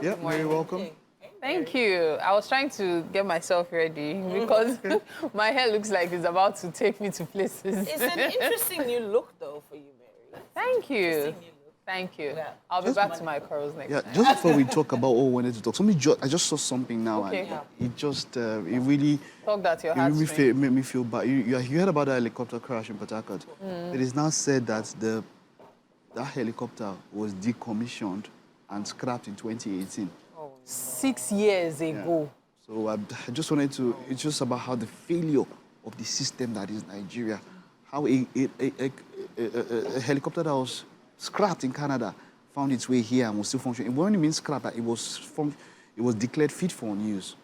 Yeah, very welcome. Thank you. I was trying to get myself ready because my hair looks like it's about to take me to places. It's an interesting new look, though, for you, Mary. Thank you. Interesting new look. Thank you. Yeah. I'll be back to my curls next Yeah, time. just before we talk about what we wanted to talk, I just saw something now, Okay. and it just, it really, Talk that your it really heartstrings. made me feel bad. You heard about that helicopter crash in Port Harcourt? It is now said that that helicopter was decommissioned and scrapped in 2018. 6 years ago. So I just wanted to, it's just about how the failure of the system that is Nigeria, how a helicopter that was scrapped in Canada found its way here and was still functioning. It only means scrapped, that it was declared fit for use.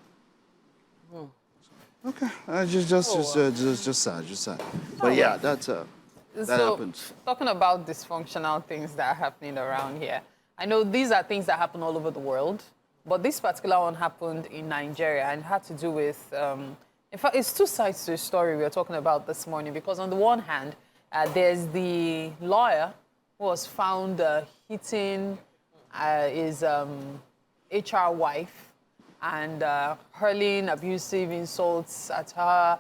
Okay, just sad. But yeah, that happened. Talking about dysfunctional things that are happening around here, I know these are things that happen all over the world, but this particular one happened in Nigeria and had to do with, in fact, it's two sides to the story we were talking about this morning, because on the one hand, there's the lawyer who was found hitting his HR wife and hurling abusive insults at her.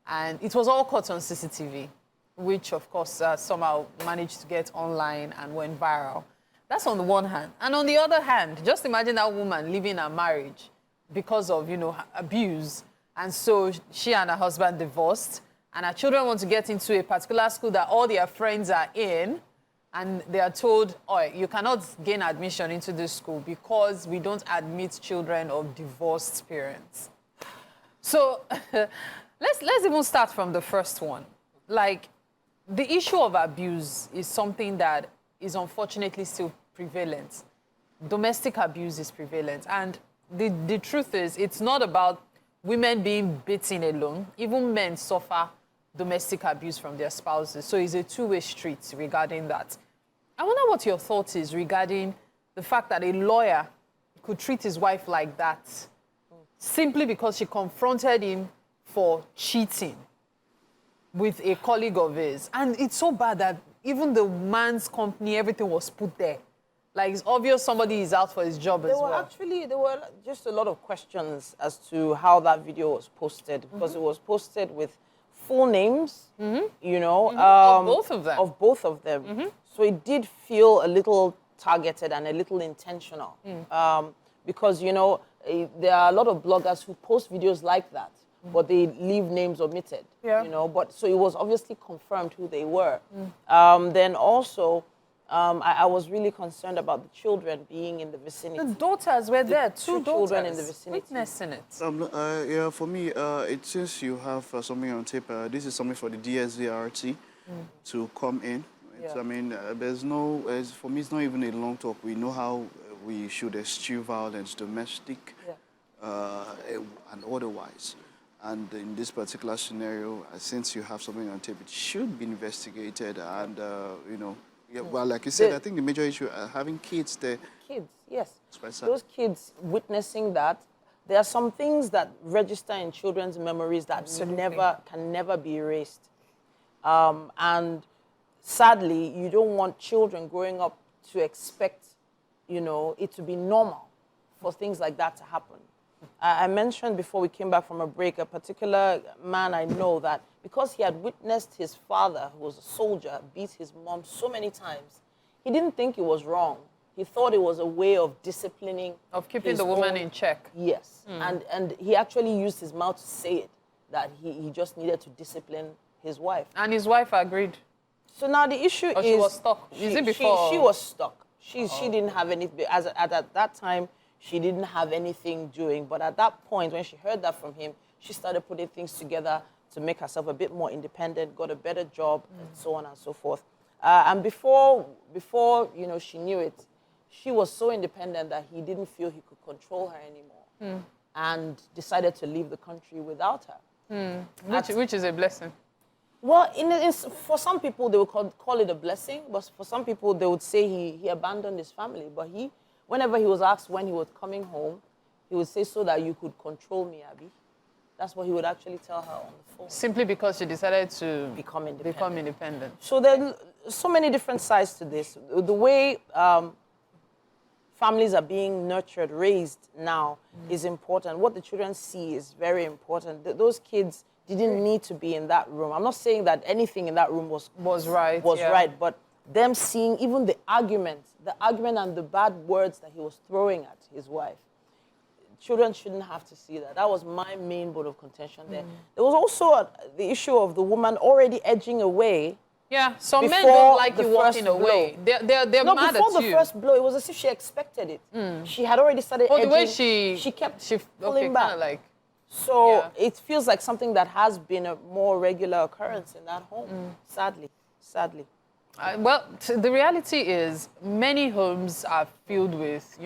And it was all caught on CCTV, which, of course, somehow managed to get online and went viral. That's on the one hand. And on the other hand, just imagine that woman leaving her marriage because of, abuse. And so she and her husband divorced, and her children want to get into a particular school that all their friends are in, and they are told, oh, you cannot gain admission into this school because we don't admit children of divorced parents. So let's even start from the first one. Like, the issue of abuse is something that is unfortunately still prevalent. Domestic abuse is prevalent. And the truth is, it's not about women being beaten alone. Even men suffer domestic abuse from their spouses. So it's a two-way street regarding that. I wonder what your thought is regarding the fact that a lawyer could treat his wife like that simply because she confronted him for cheating with a colleague of his. And it's so bad that even the man's company, everything was put there. Like, it's obvious somebody is out for his job as well. There were just a lot of questions as to how that video was posted, because it was posted with full names, of both of them. Of both of them. So it did feel a little targeted and a little intentional. Because, there are a lot of bloggers who post videos like that, but they leave names omitted. But so it was obviously confirmed who they were. Then also, I was really concerned about the children being in the vicinity. The daughters were there, two children in the vicinity. Witnessing it. Yeah, for me, since you have something on tape, this is something for the DSVRT to come in. I mean, there's no, for me, it's not even a long talk. We know how we should eschew violence, domestic and otherwise. And in this particular scenario, since you have something on tape, it should be investigated. And, well, like you said, I think the major issue, having kids there. Kids, yes. Those kids witnessing that, there are some things that register in children's memories that can never be erased. And sadly, you don't want children growing up to expect, it to be normal for things like that to happen. I mentioned before we came back from a break, a particular man I know that because he had witnessed his father, who was a soldier, beat his mom so many times, he didn't think it was wrong. He thought it was a way of disciplining. Of keeping the woman in check. Yes. And he actually used his mouth to say it, that he just needed to discipline his wife. And his wife agreed. So now the issue is... she was stuck. Is it before? She was stuck. She didn't have anything. At that time, she didn't have anything doing. But at that point, when she heard that from him, she started putting things together to make herself a bit more independent, got a better job, and so on and so forth. And before she knew it, she was so independent that he didn't feel he could control her anymore, and decided to leave the country without her. Which is a blessing. Well, for some people, they would call it a blessing, but for some people, they would say he abandoned his family. But whenever he was asked when he was coming home, he would say, so that you could control me, Abby. That's what he would actually tell her on the phone. Simply because she decided to become independent. So there are so many different sides to this. The way families are being nurtured, raised now is important. What the children see is very important. Those kids didn't need to be in that room. I'm not saying that anything in that room was right, right, but them seeing even the argument and the bad words that he was throwing at his wife. Children shouldn't have to see that. That was my main bone of contention there. There was also the issue of the woman already edging away. Yeah, some men don't like you walking away. They're no, mad at you. before the first blow, it was as if she expected it. She had already started edging. The way she kept pulling back. Like, so it feels like something that has been a more regular occurrence in that home, sadly. Well, the reality is many homes are filled with,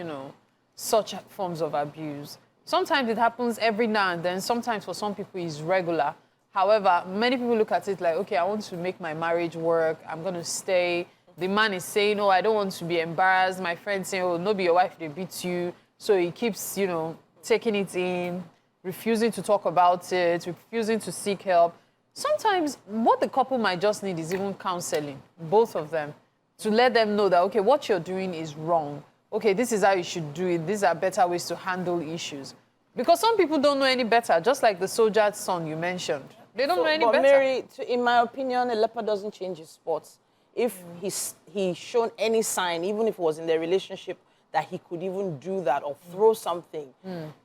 such forms of abuse. Sometimes it happens every now and then. Sometimes for some people it's regular. However, many people look at it like, okay, I want to make my marriage work. I'm going to stay. The man is saying, oh, I don't want to be embarrassed. My friend's saying, oh, no, be your wife, they beat you. So he keeps, taking it in, refusing to talk about it, refusing to seek help. Sometimes what the couple might just need is even counseling, both of them, to let them know that, okay, what you're doing is wrong. Okay, this is how you should do it. These are better ways to handle issues. Because some people don't know any better, just like the soldier's son you mentioned. They don't know any better. Mary, in my opinion, a leopard doesn't change his spots. If he's shown any sign, even if it was in their relationship, that he could even do that or throw something,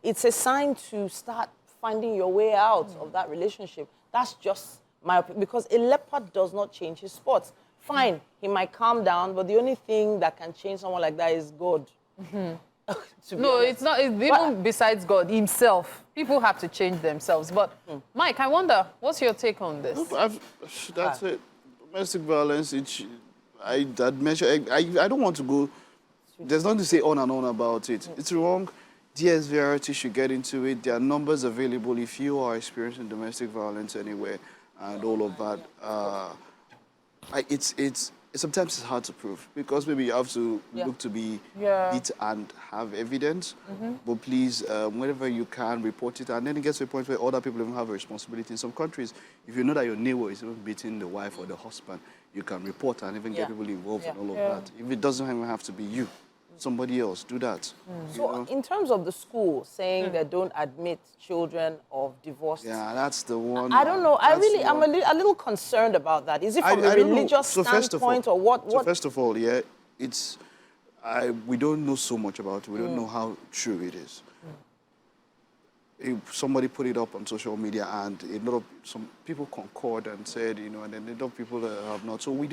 it's a sign to start finding your way out of that relationship. That's just my opinion. Because a leopard does not change his spots. Fine, he might calm down, but the only thing that can change someone like that is God. No, it's not. Even besides God himself, people have to change themselves. But, Mike, I wonder, what's your take on this? That's it. Domestic violence, I don't want to go, there's nothing to say on and on about it. It's wrong. DSVRT should get into it. There are numbers available if you are experiencing domestic violence anywhere and all of that. Sometimes it's hard to prove because maybe you have to look to be beat and have evidence. But please, whenever you can, report it. And then it gets to a point where other people even have a responsibility. In some countries, if you know that your neighbor is even beating the wife or the husband, you can report and even get people involved in all of that. If it doesn't even have to be you, somebody else, do that. So in terms of the school saying they don't admit children of divorced... Yeah, that's the one. I don't know. I'm a little concerned about that. Is it from a religious standpoint or what? So first of all, we don't know so much about it. We don't know how true it is. Somebody put it up on social media and some people concord and said, and then a lot of people have not. So we've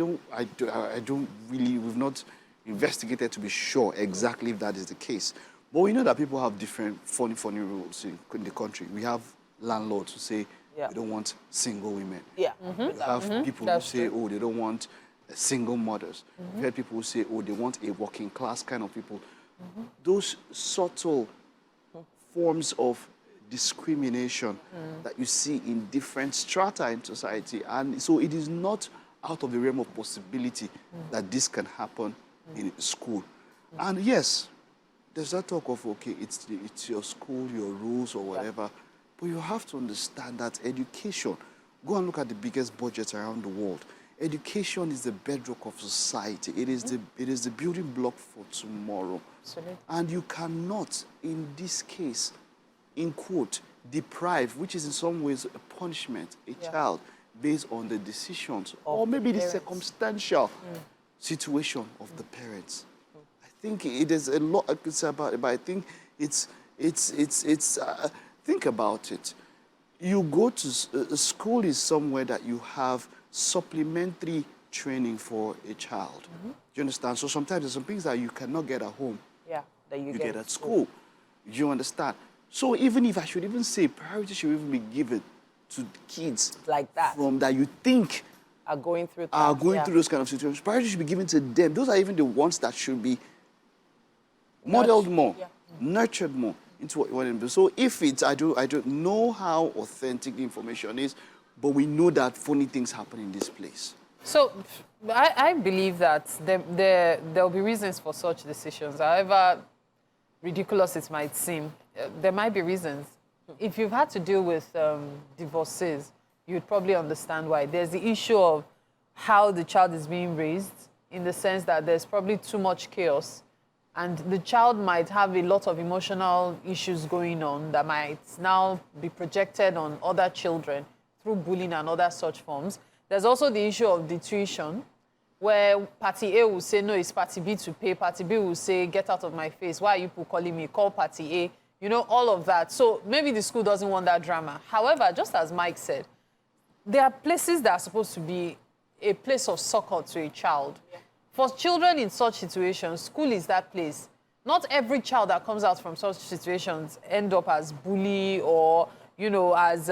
not investigated to be sure exactly if that is the case. But we know that people have different funny rules in the country. We have landlords who say they don't want single women. Yeah. We have people who say, they don't want single mothers. We've heard people who say, they want a working class kind of people. Those subtle forms of discrimination that you see in different strata in society. And so it is not out of the realm of possibility that this can happen in school. And yes, there's that talk of, it's your school, your rules or whatever, but you have to understand that education, go and look at the biggest budgets around the world. Education is the bedrock of society. It is the building block for tomorrow. Absolutely. And you cannot, in this case, in quote, deprive, which is in some ways a punishment, a child based on the decisions or maybe the circumstantial situation of the parents. I think it is a lot I could say about it, but I think think about it. You go to school is somewhere that you have supplementary training for a child. Do you understand? So sometimes there's some things that you cannot get at home. Yeah, that you get at school. Do you understand? So even if I should even say priority should even be given to kids like that from that you think are going through those kind of situations. Priority should be given to them. Those are even the ones that should be modeled more, nurtured more into what you want to do. So if I don't know how authentic the information is, but we know that funny things happen in this place. So I believe that there will be reasons for such decisions. However ridiculous it might seem, there might be reasons. If you've had to deal with divorces, you'd probably understand why. There's the issue of how the child is being raised, in the sense that there's probably too much chaos and the child might have a lot of emotional issues going on that might now be projected on other children through bullying and other such forms. There's also the issue of the tuition, where party A will say, no, it's party B to pay. Party B will say, get out of my face. Why are you people calling me? Call party A. You know, all of that. So maybe the school doesn't want that drama. However, just as Mike said, there are places that are supposed to be a place of succor to a child. Yeah. For children in such situations, school is that place. Not every child that comes out from such situations end up as bully or, you know, as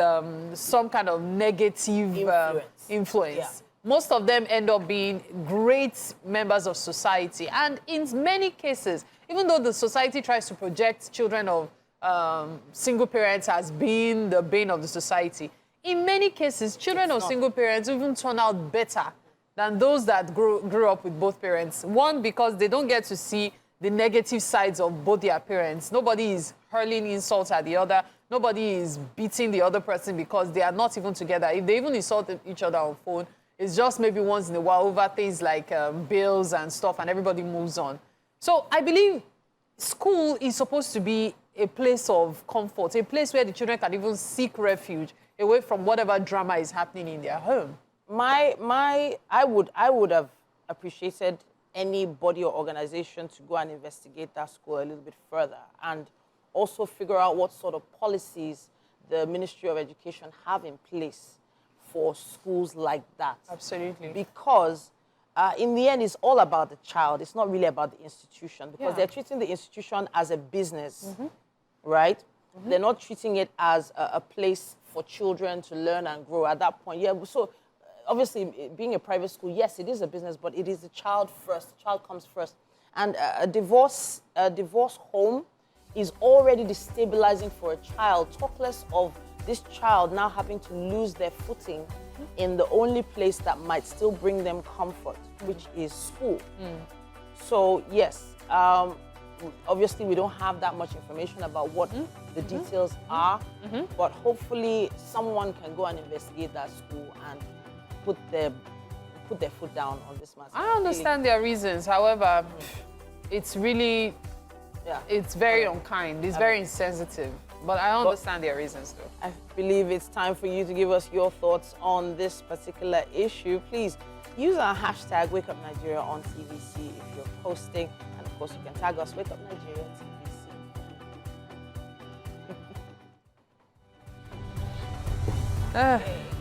some kind of negative influence. Yeah. Most of them end up being great members of society. And in many cases, even though the society tries to project children of single parents as being the bane of the society, in many cases, children of single parents even turn out better than those that grew up with both parents. One, because they don't get to see the negative sides of both their parents. Nobody is hurling insults at the other. Nobody is beating the other person because they are not even together. If they even insult each other on phone, it's just maybe once in a while over things like bills and stuff, and everybody moves on. So I believe school is supposed to be a place of comfort, a place where the children can even seek refuge away from whatever drama is happening in their home. I would have appreciated any body or organization to go and investigate that school a little bit further and also figure out what sort of policies the Ministry of Education have in place for schools like that. Absolutely. Because in the end, it's all about the child. It's not really about the institution because they're treating the institution as a business, right? They're not treating it as a place for children to learn and grow at that point. Yeah, so obviously, being a private school, yes, it is a business, but it is the child first. The child comes first. And a divorce home is already destabilizing for a child, talk less of this child now having to lose their footing in the only place that might still bring them comfort, which is school. So, yes, obviously we don't have that much information about what the details are, but hopefully someone can go and investigate that school and put their foot down on this matter. I understand their reasons. However, it's really, it's very unkind. It's very insensitive. But I understand their reasons, though. I believe it's time for you to give us your thoughts on this particular issue. Please use our hashtag #WakeUpNigeria on TVC if you're posting. And of course, you can tag us #WakeUpNigeria TVC.